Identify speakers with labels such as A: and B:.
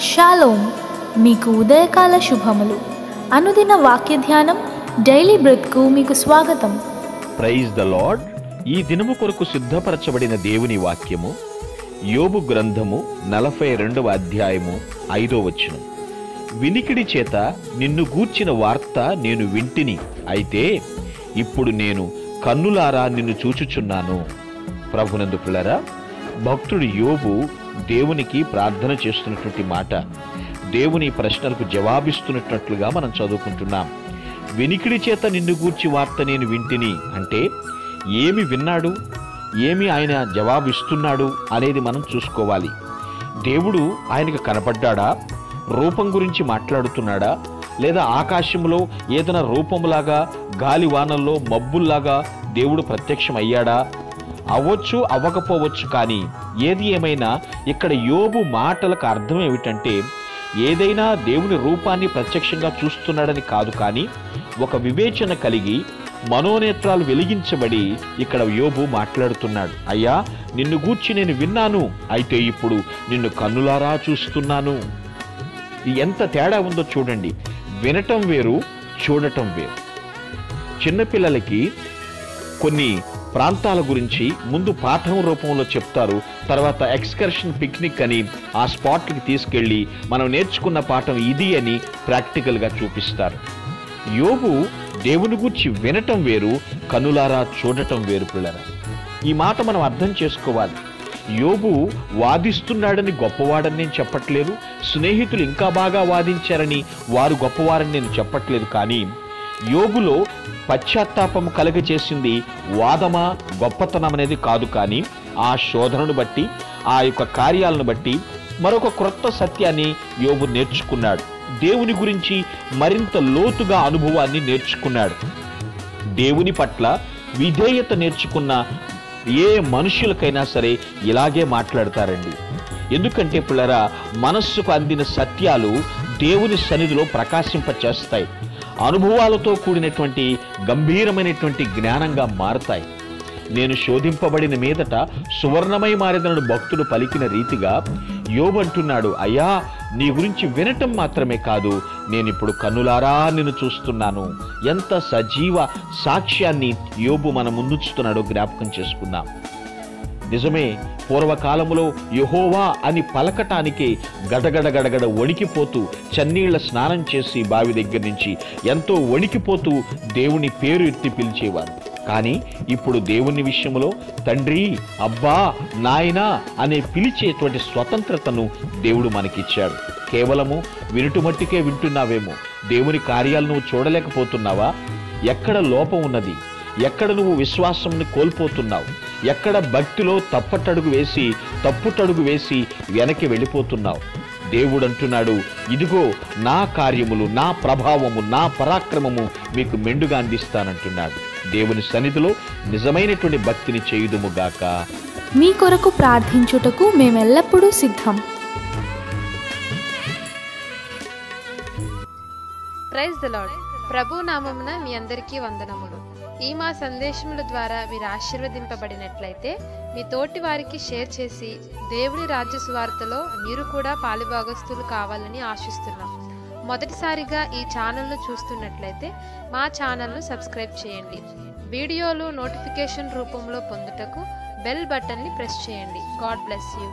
A: Shalom, మీకు ఉదయకాల శుభములు. అనుదిన వాక్య ధ్యానం డైలీ బ్రెత్కు మీకు స్వాగతం.
B: Praise the Lord. ఈ దినము కొరకు సిద్ధపరచబడిన దేవుని వాక్యము యోబు గ్రంథము 42వ అధ్యాయము 5వ వచనం. వినికిడి చేత నిన్ను గూర్చిన వార్త నేను వింటిని, అయితే ఇప్పుడు నేను కన్నులారా నిన్ను చూచుచున్నాను. ప్రభునందు పిల్లరా, భక్తుడు యోబు దేవునికి ప్రార్థన చేస్తున్నటువంటి మాట, దేవుని ప్రశ్నలకు జవాబిస్తున్నట్లుగా మనం చదువుకుంటున్నాం. వినికిడి చేత నిన్ను గూర్చి వార్త నేను వింటిని అంటే ఏమి విన్నాడు, ఏమి ఆయన జవాబిస్తున్నాడు అనేది మనం చూసుకోవాలి. దేవుడు ఆయనకు కనపడ్డాడా, రూపం గురించి మాట్లాడుతున్నాడా, లేదా ఆకాశంలో ఏదైనా రూపంలాగా గాలివానల్లో మబ్బుల్లాగా దేవుడు ప్రత్యక్షం అయ్యాడా? అవ్వచ్చు, అవ్వకపోవచ్చు. కానీ ఏది ఏమైనా ఇక్కడ యోబు మాటలకు అర్థం ఏమిటంటే, ఏదైనా దేవుని రూపాన్ని ప్రత్యక్షంగా చూస్తున్నాడని కాదు, కానీ ఒక వివేచన కలిగి మనోనేత్రాలు వెలిగించబడి ఇక్కడ యోబు మాట్లాడుతున్నాడు. అయ్యా, నిన్ను గూర్చి నేను విన్నాను, అయితే ఇప్పుడు నిన్ను కన్నులారా చూస్తున్నాను. ఎంత తేడా ఉందో చూడండి. వినటం వేరు, చూడటం వేరు. చిన్నపిల్లలకి కొన్ని ప్రాంతాల గురించి ముందు పాఠం రూపంలో చెప్తారు, తర్వాత ఎక్స్కర్షన్, పిక్నిక్ అని ఆ స్పాట్కి తీసుకెళ్ళి మనం నేర్చుకున్న పాఠం ఇది అని ప్రాక్టికల్గా చూపిస్తారు. యోబు దేవుని గురించి వినటం వేరు, కన్నులారా చూడటం వేరు. పిల్లరా, ఈ మాట మనం అర్థం చేసుకోవాలి. యోబు వాదిస్తున్నాడని గొప్పవాడని నేను చెప్పట్లేదు, స్నేహితులు ఇంకా బాగా వాదించారని వారు గొప్పవారని నేను చెప్పట్లేదు. కానీ యోబులో పశ్చాత్తాపము కలుగజేసింది వాదమా, గొప్పతనం అనేది కాదు, కానీ ఆ శోధనను బట్టి, ఆ యొక్క కార్యాలను బట్టి మరొక క్రొత్త సత్యాన్ని యోబు నేర్చుకున్నాడు. దేవుని గురించి మరింత లోతుగా అనుభవాన్ని నేర్చుకున్నాడు. దేవుని పట్ల విధేయత నేర్చుకున్న ఏ మనుషులకైనా సరే ఇలాగే మాట్లాడతారండి. ఎందుకంటే పిల్లరా, మనస్సుకు అందిన సత్యాలు దేవుని సన్నిధిలో ప్రకాశింపచేస్తాయి, అనుభవాలతో కూడినటువంటి గంభీరమైనటువంటి జ్ఞానంగా మారతాయి. నేను శోధింపబడిన మీదట సువర్ణమై మారేదనడు భక్తుడు పలికిన రీతిగా యోబు అంటున్నాడు, అయ్యా, నీ గురించి వినటం మాత్రమే కాదు, నేనిప్పుడు కన్నులారా నిన్ను చూస్తున్నాను. ఎంత సజీవ సాక్ష్యాన్ని యోబు మన ముందుంచుతున్నాడో జ్ఞాపకం చేసుకున్నాం. నిజమే, పూర్వకాలములో యెహోవా అని పలకటానికి గడగడ గడగడ వణికిపోతూ చన్నీళ్ల స్నానం చేసి బావి దగ్గర నుంచి ఎంతో వణికిపోతూ దేవుని పేరు ఎత్తి పిలిచేవారు. కానీ ఇప్పుడు దేవుని విషయంలో తండ్రి, అబ్బా, నాయనా అనే పిలిచేటువంటి స్వతంత్రతను దేవుడు మనకిచ్చాడు. కేవలము వినుటుమట్టికే వింటున్నావేమో, దేవుని కార్యాలు నువ్వు చూడలేకపోతున్నావా? ఎక్కడ లోపం ఉన్నది? ఎక్కడ నువ్వు విశ్వాసాన్ని కోల్పోతున్నావు? ఎక్కడ భక్తిలో తప్పుటడుగు వేసి వెనక్కి వెళ్ళిపోతున్నావు? దేవుడు అంటున్నాడు, ఇదిగో నా కార్యములు, నా ప్రభావము, నా పరాక్రమము మీకు మెండుగా అందిస్తానంటున్నాడు. దేవుని సన్నిధిలో నిజమైనటువంటి భక్తిని చేయుదుముగాక.
A: మీ కొరకు ప్రార్థించుటకు మేమెల్లప్పుడూ సిద్ధం.
C: Praise the lord. ప్రభు నామమున మీ అందరికీ వందనములు. ఈ మా సందేశముల ద్వారా మీరు ఆశీర్వదింపబడినట్లయితే మీ తోటి వారికి షేర్ చేసి దేవుని రాజ్య సువార్తలో మీరు కూడా పాలుభాగస్తులు కావాలని ఆశిస్తున్నాం. మొదటిసారిగా ఈ ఛానల్ను చూస్తున్నట్లయితే మా ఛానల్ను సబ్స్క్రైబ్ చేయండి. వీడియోలు నోటిఫికేషన్ రూపంలో పొందుటకు బెల్ బటన్ని ప్రెస్ చేయండి. God bless you.